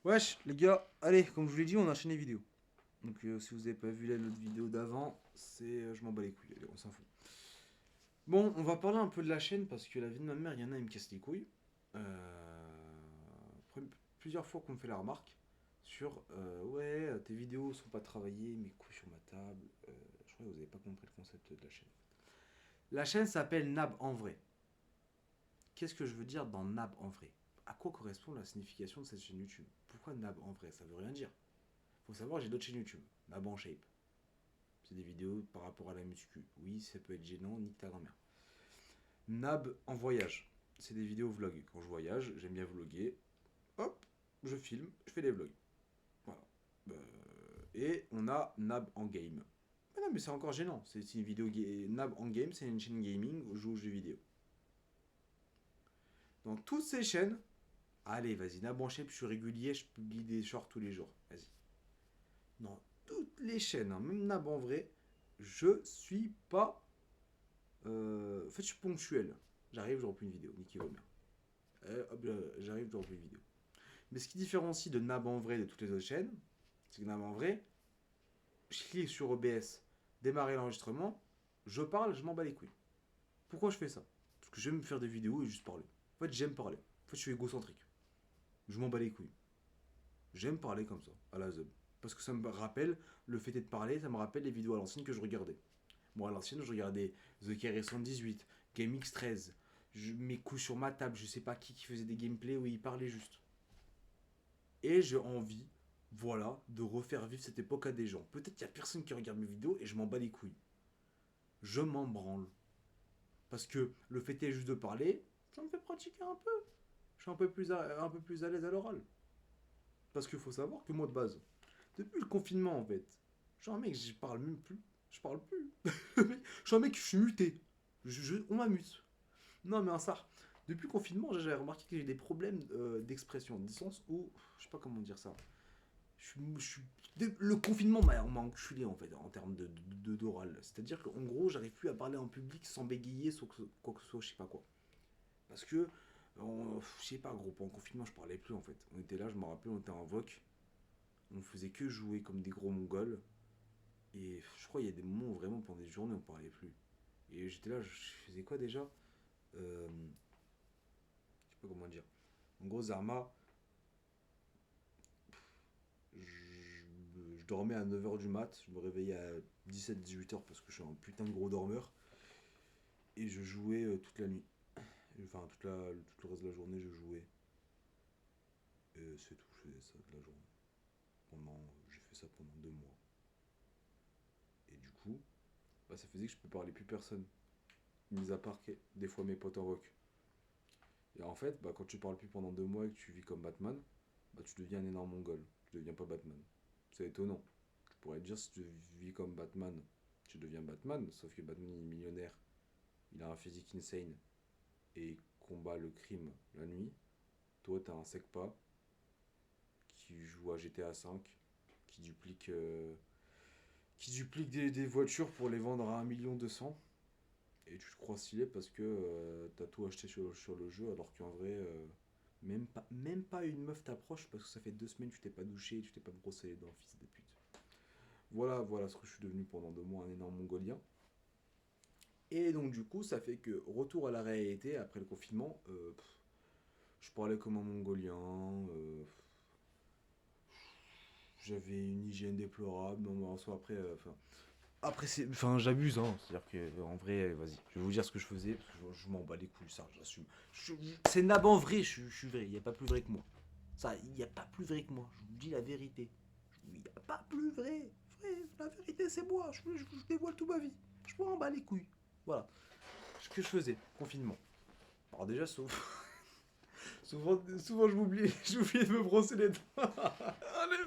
Wesh, les gars, allez, comme je vous l'ai dit, on a enchaîné les vidéos. Donc, si vous avez pas vu l'autre vidéo d'avant, c'est. Je m'en bats les couilles, allez, on s'en fout. Bon, on va parler un peu de la chaîne parce que la vie de ma mère, il y en a, il me casse les couilles. Après plusieurs fois qu'on me fait la remarque sur ouais, tes vidéos sont pas travaillées, mes couilles sur ma table. Je crois que vous avez pas compris le concept de la chaîne. La chaîne s'appelle Nab en vrai. Qu'est-ce que je veux dire dans Nab en vrai? À quoi correspond la signification de cette chaîne YouTube? Pourquoi Nab en vrai? Ça veut rien dire. Faut savoir, j'ai d'autres chaînes YouTube. Nab en shape. C'est des vidéos par rapport à la muscu. Oui, ça peut être gênant, nique ta grand-mère. Nab en voyage. C'est des vidéos vlog. Quand je voyage, j'aime bien vlogger. Hop, je filme, je fais des vlogs. Voilà. Euh, et on a Nab en game. Mais non, mais c'est encore gênant. C'est une vidéo Nab en game, c'est une chaîne gaming où je joue aux jeux vidéo. Dans toutes ces chaînes, allez, vas-y, Nab en shape, je suis régulier, je publie des shorts tous les jours. Vas-y. Dans toutes les chaînes, hein, même Nab en vrai, je suis pas. En fait, je suis ponctuel. J'arrive, je reprends une vidéo. Nicky Homer. Hop, j'arrive, je reprends une vidéo. Mais ce qui différencie de Nab en vrai de toutes les autres chaînes, c'est que Nab en vrai, je clique sur OBS, démarrer l'enregistrement, je parle, je m'en bats les couilles. Pourquoi je fais ça? Parce que j'aime faire des vidéos et juste parler. En fait, j'aime parler. En fait, je suis égocentrique. Je m'en bats les couilles. J'aime parler comme ça, à la zeub. Parce que ça me rappelle le fait de parler, ça me rappelle les vidéos à l'ancienne que je regardais. Moi, à l'ancienne, je regardais The Carry 118, Game X13. Mes coups sur ma table, je sais pas qui faisait des gameplays où il parlait juste. Et j'ai envie, voilà, de refaire vivre cette époque à des gens. Peut-être qu'il y a personne qui regarde mes vidéos et je m'en bats les couilles. Je m'en branle. Parce que le fait est juste de parler, ça me fait pratiquer un peu. Je suis un peu plus à l'aise à l'oral. Parce qu'il faut savoir que moi, de base, depuis le confinement, en fait, je suis un mec, je parle même plus. Je parle plus. Je suis un mec, je suis muté. On m'amuse. Non, mais un ça. Depuis le confinement, j'avais remarqué que j'ai des problèmes d'expression, du sens où, je sais pas comment dire ça. Le confinement m'a enculé en fait en termes d'oral. C'est-à-dire qu'en gros, j'arrive plus à parler en public sans bégayer, sans quoi que ce soit, je sais pas quoi. Parce que, je sais pas, gros, pendant le confinement, je parlais plus en fait. On était là, je me rappelle, on était en voc, on faisait que jouer comme des gros mongols. Et je crois qu'il y a des moments où vraiment pendant des journées, on parlait plus. Et j'étais là, je faisais quoi déjà? Je sais pas comment dire. En gros, Zarma, je dormais à 9 heures du mat, je me réveillais à 17-18 heures parce que je suis un putain de gros dormeur. Et je jouais toute la nuit. Enfin, tout le reste de la journée, je jouais. Et c'est tout, je faisais ça de la journée. J'ai fait ça pendant 2 mois. Et du coup, bah, ça faisait que je peux parler plus personne. Mis à part que des fois mes potes en rock. Et en fait, bah, quand tu parles plus pendant 2 mois et que tu vis comme Batman, bah, tu deviens un énorme mongol. Tu deviens pas Batman. C'est étonnant. Je pourrais te dire, si tu vis comme Batman, tu deviens Batman, sauf que Batman est millionnaire, il a un physique insane et combat le crime la nuit. Toi, t'as un secpa qui joue à GTA V, qui duplique, euh, qui duplique des voitures pour les vendre à 1,2 million. Et tu te crois stylé parce que t'as tout acheté sur le jeu, alors qu'en vrai, même pas une meuf t'approche parce que ça fait 2 semaines que tu t'es pas douché, tu t'es pas brossé les dents, fils de pute. Voilà ce que je suis devenu pendant 2 mois, un énorme mongolien. Et donc du coup, ça fait que retour à la réalité après le confinement, je parlais comme un mongolien, j'avais une hygiène déplorable, non, mais en soi après, après c'est, enfin j'abuse, hein, c'est-à-dire que en vrai, vas-y, je vais vous dire ce que je faisais, parce que je m'en bats les couilles, ça, j'assume. C'est Naban vrai, je suis vrai, il n'y a pas plus vrai que moi. Ça, il n'y a pas plus vrai que moi, je vous dis la vérité. Il n'y a pas plus vrai, la vérité c'est moi, je dévoile toute ma vie, je m'en bats les couilles. Voilà, ce que je faisais, confinement. Alors déjà, souvent je m'oublie, j'oublie de me brosser les dents. Allez,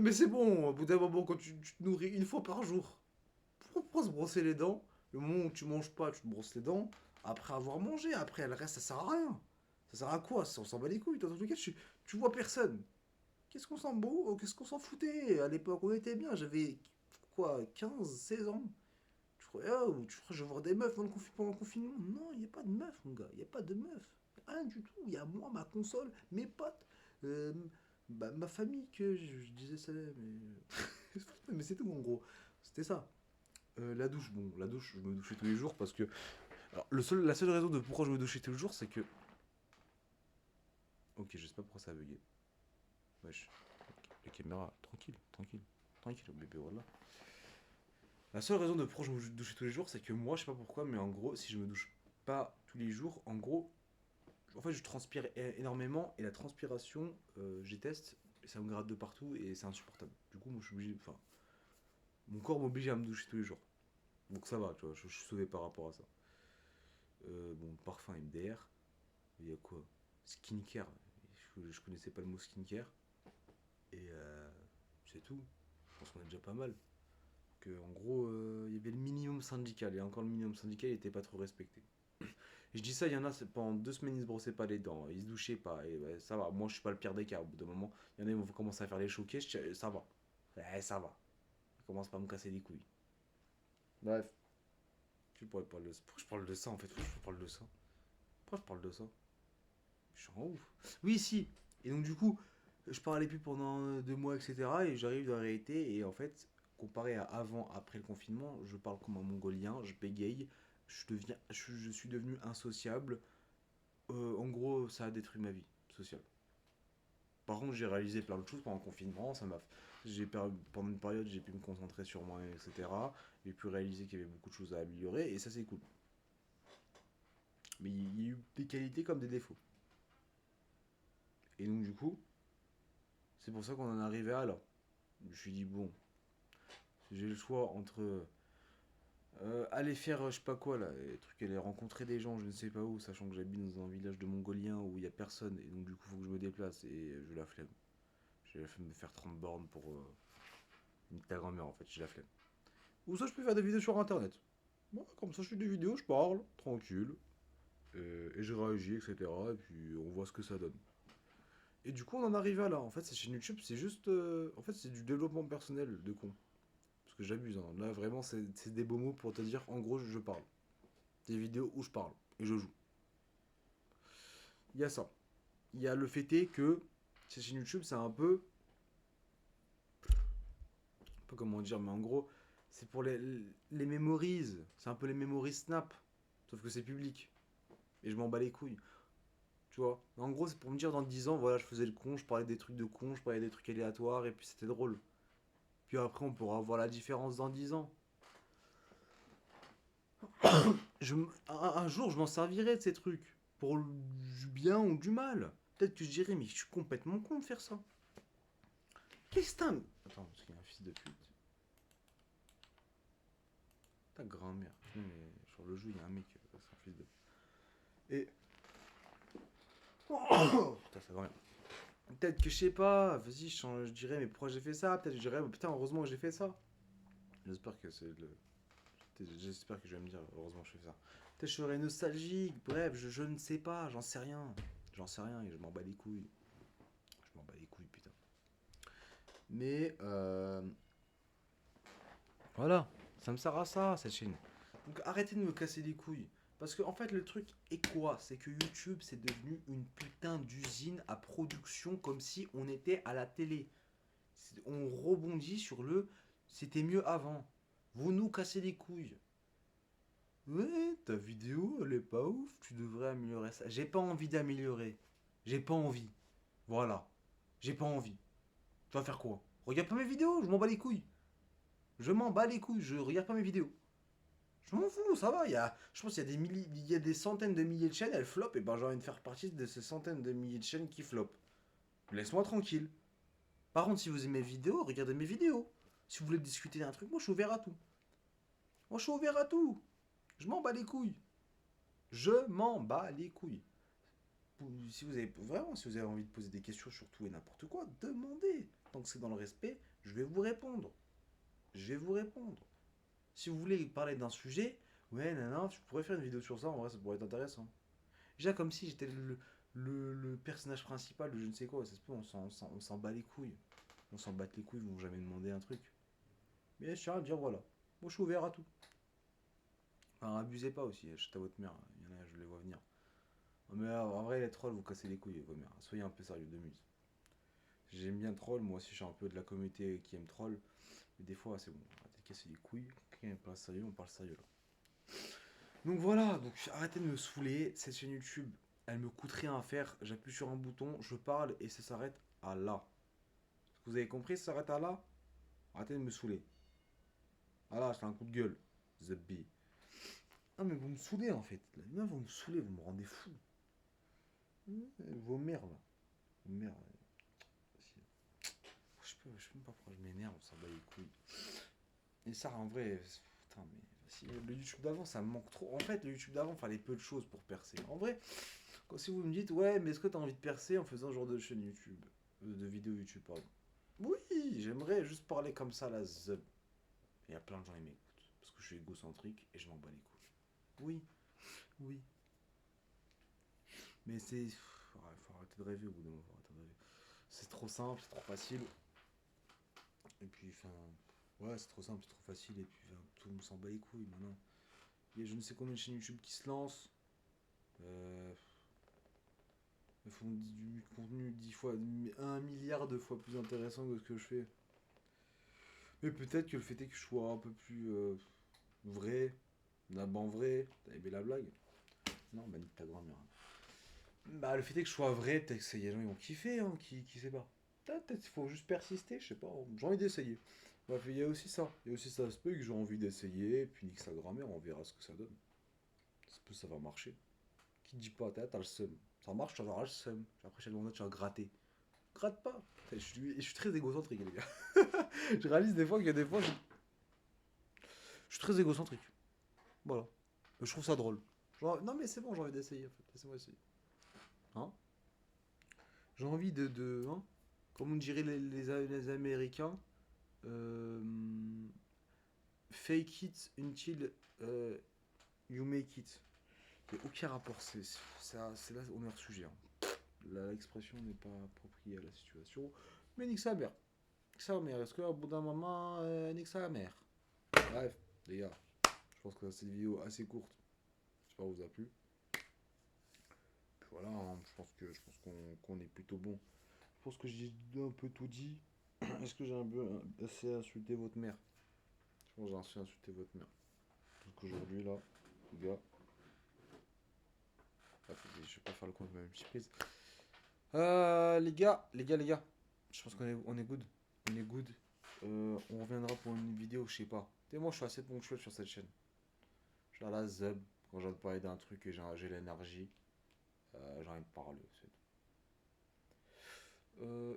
mais c'est bon, au bout d'un moment, quand tu te nourris une fois par jour, pourquoi se brosser les dents? Le moment où tu manges pas, tu te brosses les dents. Après avoir mangé, après, le reste, ça sert à rien. Ça sert à quoi? On s'en bat les couilles. Dans tous les cas, tu vois personne. Qu'est-ce qu'on s'en beau? Qu'est-ce qu'on s'en foutait? À l'époque, on était bien. J'avais quoi, 15, 16 ans. Tu crois, oh, tu crois que je vais voir des meufs pendant le confinement? Non, il n'y a pas de meufs, mon gars. Il n'y a pas de meufs. Rien du tout. Il y a moi, ma console, mes potes, euh, ma famille que je disais ça, mais, mais c'est tout en gros. C'était ça. La douche, bon, la douche, je me douchais tous les jours parce que. Alors, la seule raison de pourquoi je me douchais tous les jours, c'est que. Ok, je sais pas pourquoi ça a bugué. Wesh. La caméra, tranquille, tranquille, tranquille, bébé, voilà. La seule raison de pourquoi je me douchais tous les jours, c'est que moi, je sais pas pourquoi, mais en gros, si je me douche pas tous les jours, en gros, en fait, je transpire énormément et la transpiration, j'y teste, et ça me gratte de partout et c'est insupportable. Du coup, moi, je suis obligé, enfin, mon corps m'oblige à me doucher tous les jours. Donc ça va, tu vois, je suis sauvé par rapport à ça. Bon, parfum MDR, il y a quoi? Skincare, je connaissais pas le mot skincare et c'est tout. Je pense qu'on est déjà pas mal. Que, en gros, il y avait le minimum syndical et encore le minimum syndical il était pas trop respecté. Et je dis ça, il y en a, pendant 2 semaines, ils se brossaient pas les dents, ils se douchaient pas, et ouais, ça va. Moi, je suis pas le pire des cas. Au bout d'un moment, il y en a, ils vont commencer à faire les choquer, ça va. Ça va. Ça commence pas à me casser les couilles. Bref. Je pourrais parler de ça. Pourquoi je parle de ça en fait? Pourquoi je parle de ça? Pourquoi je parle de ça? Je suis en ouf. Oui, si. Et donc, du coup, je parlais plus pendant 2 mois, etc. Et j'arrive dans la réalité, et en fait, comparé à avant, après le confinement, je parle comme un mongolien, je bégaye, je suis devenu insociable. En gros, ça a détruit ma vie sociale. Par contre, j'ai réalisé plein de choses pendant le confinement. Pendant une période, j'ai pu me concentrer sur moi, etc. J'ai pu réaliser qu'il y avait beaucoup de choses à améliorer et ça, c'est cool. Mais il y a eu des qualités comme des défauts. Et donc, du coup, c'est pour ça qu'on en est arrivé à là. Je me suis dit, bon, si j'ai le choix entre aller faire je sais pas quoi là, les trucs, aller rencontrer des gens, je ne sais pas où, sachant que j'habite dans un village de Mongoliens où il y a personne et donc du coup, il faut que je me déplace et je la flemme. J'ai la flemme de faire 30 bornes pour ta grand-mère en fait, j'ai la flemme. Ou ça, je peux faire des vidéos sur internet. Moi, comme ça, je fais des vidéos, je parle, tranquille, et je réagis, etc. Et puis on voit ce que ça donne. Et du coup, on en arrive à là. En fait, cette chaîne YouTube, c'est juste. En fait, c'est du développement personnel de con. Parce que j'abuse. Hein. Là, vraiment, c'est des beaux mots pour te dire, en gros, je parle. Des vidéos où je parle et je joue. Il y a ça. Il y a le fait est que cette chaîne YouTube, c'est un peu. Pas comment dire, mais en gros, c'est pour les memories. C'est un peu les memories Snap. Sauf que c'est public. Et je m'en bats les couilles. Tu vois. En gros, c'est pour me dire dans 10 ans, voilà, je faisais le con, je parlais des trucs de con, je parlais des trucs aléatoires, et puis c'était drôle. Puis après, on pourra voir la différence dans 10 ans. Un jour, je m'en servirai de ces trucs. Pour du bien ou du mal. Peut-être que je dirais, mais je suis complètement con de faire ça. Qu'est-ce que t'as. Attends, parce qu'il y a un fils de pute. Ta grand-mère. Non, mais sur le jeu, il y a un mec, c'est un fils de. Et. Oh, putain, sa grand-mère. Peut-être que je sais pas, vas-y, je dirais, mais pourquoi j'ai fait ça? Peut-être que je dirais, oh, putain, heureusement que j'ai fait ça. J'espère que c'est le. J'espère que je vais me dire, heureusement que je fais ça. Peut-être que je serais nostalgique, bref, je ne sais pas, j'en sais rien. J'en sais rien et je m'en bats les couilles. Je m'en bats les couilles, putain. Mais, voilà, ça me sert à ça, cette chaîne. Donc arrêtez de me casser les couilles. Parce que en fait le truc est quoi? C'est que YouTube c'est devenu une putain d'usine à production comme si on était à la télé. On rebondit sur le c'était mieux avant. Vous nous cassez les couilles. Ouais, ta vidéo elle est pas ouf, tu devrais améliorer ça. J'ai pas envie d'améliorer. J'ai pas envie. Voilà. J'ai pas envie. Tu vas faire quoi? Regarde pas mes vidéos, je m'en bats les couilles. Je m'en bats les couilles, je regarde pas mes vidéos. Je m'en fous, ça va. Je pense qu'il y a il y a des centaines de milliers de chaînes, elles flopent, et ben j'ai envie de faire partie de ces centaines de milliers de chaînes qui flopent. Laisse-moi tranquille. Par contre, si vous aimez mes vidéos, regardez mes vidéos. Si vous voulez discuter d'un truc, moi je suis ouvert à tout. Moi je suis ouvert à tout. Je m'en bats les couilles. Je m'en bats les couilles. Si vous avez vraiment, si vous avez envie de poser des questions sur tout et n'importe quoi, demandez. Tant que c'est dans le respect, je vais vous répondre. Je vais vous répondre. Si vous voulez parler d'un sujet, ouais, non, je pourrais faire une vidéo sur ça, en vrai, ça pourrait être intéressant. Déjà, comme si j'étais le personnage principal de je ne sais quoi, ça se peut, on s'en bat les couilles. On s'en bat les couilles, ils vont jamais demander un truc. Mais je tiens à dire, voilà. Moi, je suis ouvert à tout. Enfin, abusez pas aussi, achetez à votre mère, il y en a, je les vois venir. Mais en vrai, les trolls, vous cassez les couilles, vos mères. Soyez un peu sérieux, de muse. J'aime bien troll, moi aussi je suis un peu de la communauté qui aime troll. Mais des fois, c'est bon, arrêtez de casser les couilles. Quand on parle sérieux, on parle sérieux là. Donc voilà, donc arrêtez de me saouler. Cette chaîne YouTube, elle me coûte rien à faire. J'appuie sur un bouton, je parle et ça s'arrête à là. Vous avez compris, ça s'arrête à là. Arrêtez de me saouler. Voilà, c'est un coup de gueule. The Bee. Ah mais vous me saoulez en fait. Non, vous me saoulez, vous me rendez fou. Vos mères là. Vos mères. Je sais même pas pourquoi je m'énerve, on s'en bat les couilles. Et ça en vrai, putain mais si, le YouTube d'avant ça me manque trop. En fait le YouTube d'avant fallait peu de choses pour percer. En vrai, quand si vous me dites ouais mais est-ce que t'as envie de percer en faisant ce genre de chaîne YouTube, de vidéo YouTube pardon. Oui, j'aimerais juste parler comme ça la zub. Il y a plein de gens qui m'écoutent. Parce que je suis égocentrique et je m'en bats les couilles. Oui, oui. Mais c'est. Faut arrêter de rêver au bout d'un moment. Faut arrêter de rêver. C'est trop simple, c'est trop facile. Et puis, enfin. Ouais, c'est trop simple, c'est trop facile. Et puis, enfin, tout le monde s'en bat les couilles maintenant. Il y a je ne sais combien de chaînes YouTube qui se lancent. Ils font du contenu 10 fois, 1 milliard de fois plus intéressant que ce que je fais. Mais peut-être que le fait est que je sois un peu plus vrai, d'abord vrai. T'as aimé la blague? Non, bah nique ta grand-mère. Bah le fait est que je sois vrai, peut-être que y a des gens qui vont kiffer, hein, qui sait pas. Peut-être il faut juste persister, je sais pas, j'ai envie d'essayer. Bref, il y a aussi ça. Il y a aussi ça se peut que j'ai envie d'essayer, puis nique sa grand-mère, on verra ce que ça donne. Ça se peut ça va marcher. Qui te dit pas, t'as le seum. Ça marche, tu vas avoir le seum. Après chaque moment tu vas gratter. Gratte pas. Je suis très égocentrique les gars. Je réalise des fois qu'il y a des fois je suis très égocentrique. Voilà. Je trouve ça drôle. Genre, non mais c'est bon, j'ai envie d'essayer en fait. Laissez-moi essayer. Hein? J'ai envie hein, comme on dirait les Américains, euh, fake it until euh, you make it. Il n'y a aucun rapport, c'est là on est hors sujet. Hein. L'expression n'est pas appropriée à la situation. Mais nique sa mère. Nique sa mère. Est-ce qu'au bout d'un moment, nique sa mère? Bref, les gars, je pense que c'est une vidéo assez courte. J'espère que vous a plu. Puis voilà, hein, je pense qu'on est plutôt bon. Je pense que j'ai un peu tout dit. Est-ce que j'ai un peu assez insulté votre mère? Je pense que j'ai assez insulté votre mère. Parce qu'aujourd'hui, là, les gars. Attendez, je vais pas faire le compte de ma même surprise. Les gars. Je pense qu'on est good. On est good. On reviendra pour une vidéo, je sais pas. Et moi, je suis assez ponctuel sur cette chaîne. Je suis à la zeb. Quand j'ai envie de parler d'un truc et j'ai l'énergie, j'ai envie de parler.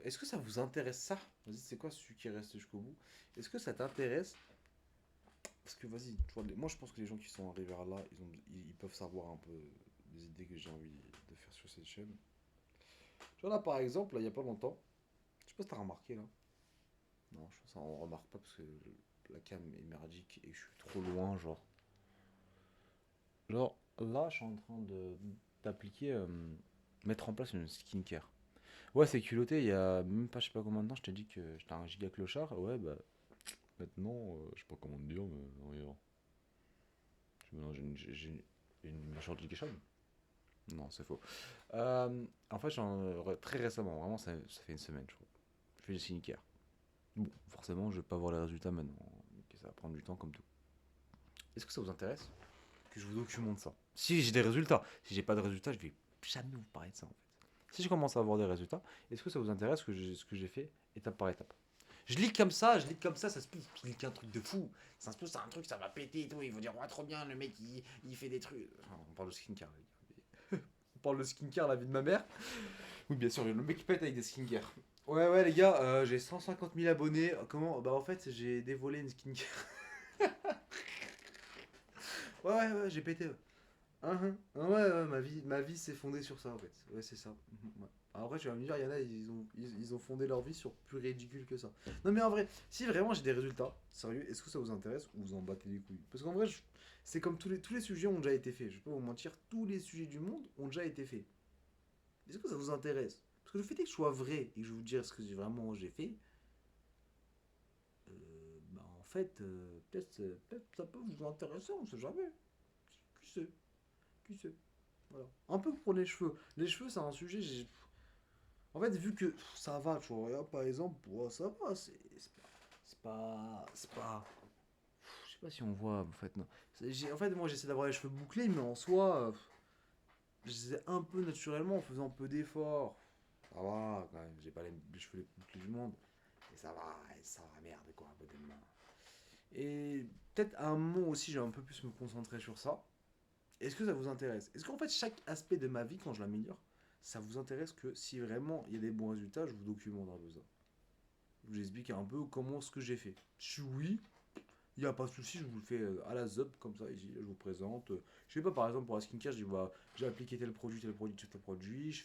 Est-ce que ça vous intéresse ça? Vas-y, c'est quoi celui qui reste jusqu'au bout? Est-ce que ça t'intéresse? Parce que vas-y, tu vois, moi je pense que les gens qui sont arrivés là, ils peuvent savoir un peu des idées que j'ai envie de faire sur cette chaîne. Tu vois là par exemple, là, il y a pas longtemps, je sais pas si t'as remarqué là. Non, je pense qu'on remarque pas parce que la cam est merdique et je suis trop loin, genre. Genre, là, je suis en train d'appliquer, mettre en place une skincare. Ouais, c'est culotté, il y a même pas, je sais pas combien de temps, je t'ai dit que j'étais un giga clochard. Ouais, bah, maintenant, je sais pas comment te dire, mais non, j'ai une méchante education. Non, c'est faux. En fait, très récemment, vraiment, ça fait une semaine, je crois. Je fais du skincare. Bon, forcément, je vais pas voir les résultats maintenant. Ça va prendre du temps comme tout. Est-ce que ça vous intéresse que je vous documente ça? Si j'ai des résultats. Si j'ai pas de résultats, je vais jamais vous parler de ça en fait. Si je commence à avoir des résultats, est-ce que ça vous intéresse ce que j'ai fait étape par étape? Ça se peut, je lis qu'un truc de fou. Ça se peut, c'est un truc, ça va péter et tout. Ils vont dire, ouais, trop bien, le mec, il fait des trucs. Enfin, on parle de skincare, les gars. On parle de skincare, la vie de ma mère. Oui, bien sûr, le mec qui pète avec des skincare. Ouais, ouais, les gars, j'ai 150 000 abonnés. Comment? Bah, en fait, j'ai dévolé une skincare. Ouais, ouais, ouais, j'ai pété. Ouais. Ouais, ouais, ma vie s'est fondée sur ça, en fait. Ouais, c'est ça. Ouais. Après, tu vas me dire, il y en a, ils ont fondé leur vie sur plus ridicule que ça. Non, mais en vrai, si vraiment j'ai des résultats, sérieux, est-ce que ça vous intéresse ou vous en battez les couilles? Parce qu'en vrai, c'est comme tous les sujets ont déjà été faits. Je vais pas vous mentir, tous les sujets du monde ont déjà été faits. Est-ce que ça vous intéresse? Parce que le fait est que je sois vrai et que je vais vous dire ce que j'ai fait, bah en fait, peut-être ça peut vous intéresser, on sait jamais. Qui sait? Qui sait? Voilà. Un peu pour les cheveux. Les cheveux, c'est un sujet. En fait, vu que ça va, tu vois, regarde, par exemple, ouais, ça va, c'est pas. Je sais pas si on voit, en fait, non. En fait, moi, j'essaie d'avoir les cheveux bouclés, mais en soi, j'essaie un peu naturellement en faisant un peu d'efforts. Ça va, quand même, j'ai pas les cheveux les plus bouclés du monde. Et ça va, merde, quoi, abonnement. Et peut-être à un moment aussi, je vais un peu plus me concentrer sur ça. Est-ce que ça vous intéresse? Est-ce qu'en fait, chaque aspect de ma vie, quand je l'améliore, ça vous intéresse que si vraiment il y a des bons résultats, je vous documente un peu ça. Je vous explique un peu comment ce que j'ai fait. Si oui, il n'y a pas de souci, je vous le fais à la ZUP, comme ça, ici, je vous présente. Je sais pas, par exemple, pour la skincare, je dis, bah, j'ai appliqué tel produit, tel produit, tel produit,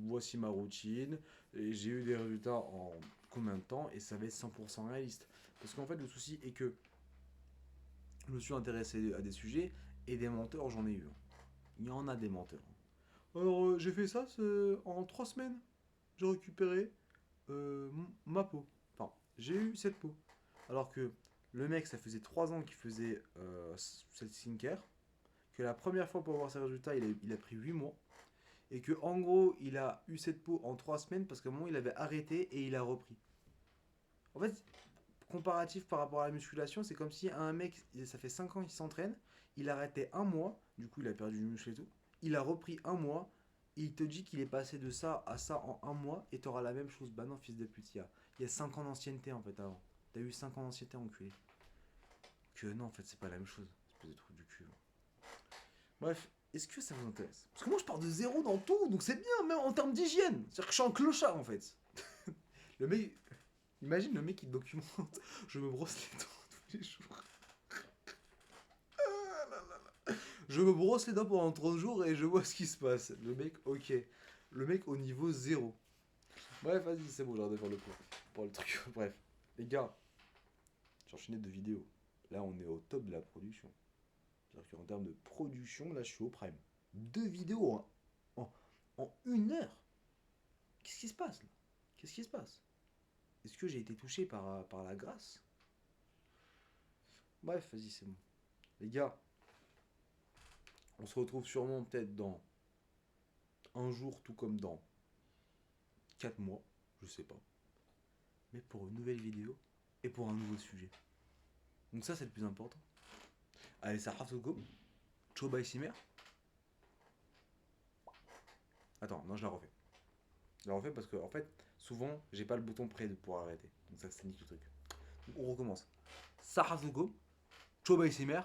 voici ma routine, et j'ai eu des résultats en combien de temps, et ça va être 100% réaliste. Parce qu'en fait, le souci est que je me suis intéressé à des sujets, et des menteurs, j'en ai eu. Il y en a des menteurs. Alors, j'ai fait ça en 3 semaines. J'ai récupéré ma peau. Enfin, j'ai eu cette peau. Alors que le mec, ça faisait 3 ans qu'il faisait cette skincare. Que la première fois pour avoir ses résultats, il a pris 8 mois. Et que en gros, il a eu cette peau en 3 semaines parce qu'à un moment, il avait arrêté et il a repris. En fait, comparatif par rapport à la musculation, c'est comme si un mec, ça fait 5 ans qu'il s'entraîne, il arrêtait un mois, du coup il a perdu du muscle et tout, il a repris un mois, et il te dit qu'il est passé de ça à ça en un mois, et t'auras la même chose. Bah non, fils de pute, il y a 5 ans d'ancienneté en fait avant. T'as eu 5 ans d'ancienneté enculé. Que non, en fait, c'est pas la même chose. Espèce de truc du cul. Bref, est-ce que ça vous intéresse? Parce que moi je pars de zéro dans tout, donc c'est bien, même en termes d'hygiène. C'est-à-dire que je suis un clochard en fait. Le mec, imagine le mec qui documente. Je me brosse les dents tous les jours. Je me brosse les dents pendant 30 jours et je vois ce qui se passe. Le mec, ok. Le mec au niveau zéro. Bref, vas-y, c'est bon, j'ai de faire le cours. Pour le truc. Bref. Les gars, j'ai enchaîné 2 vidéos. Là, on est au top de la production. C'est-à-dire qu'en termes de production, là, je suis au prime. 2 vidéos en 1 heure. Qu'est-ce qui se passe là? Qu'est-ce qui se passe? Est-ce que j'ai été touché par la grâce? Bref, vas-y, c'est bon. Les gars, on se retrouve sûrement peut-être dans un jour, tout comme dans 4 mois, je sais pas. Mais pour une nouvelle vidéo et pour un nouveau sujet. Donc ça, c'est le plus important. Allez, ça go. Ciao, bye, Simer. Attends, non, je la refais. Je la refais parce que, en fait, souvent, j'ai pas le bouton prêt pour arrêter. Donc ça nique le truc. Donc, on recommence. Ça go. Ciao, bye, Simer.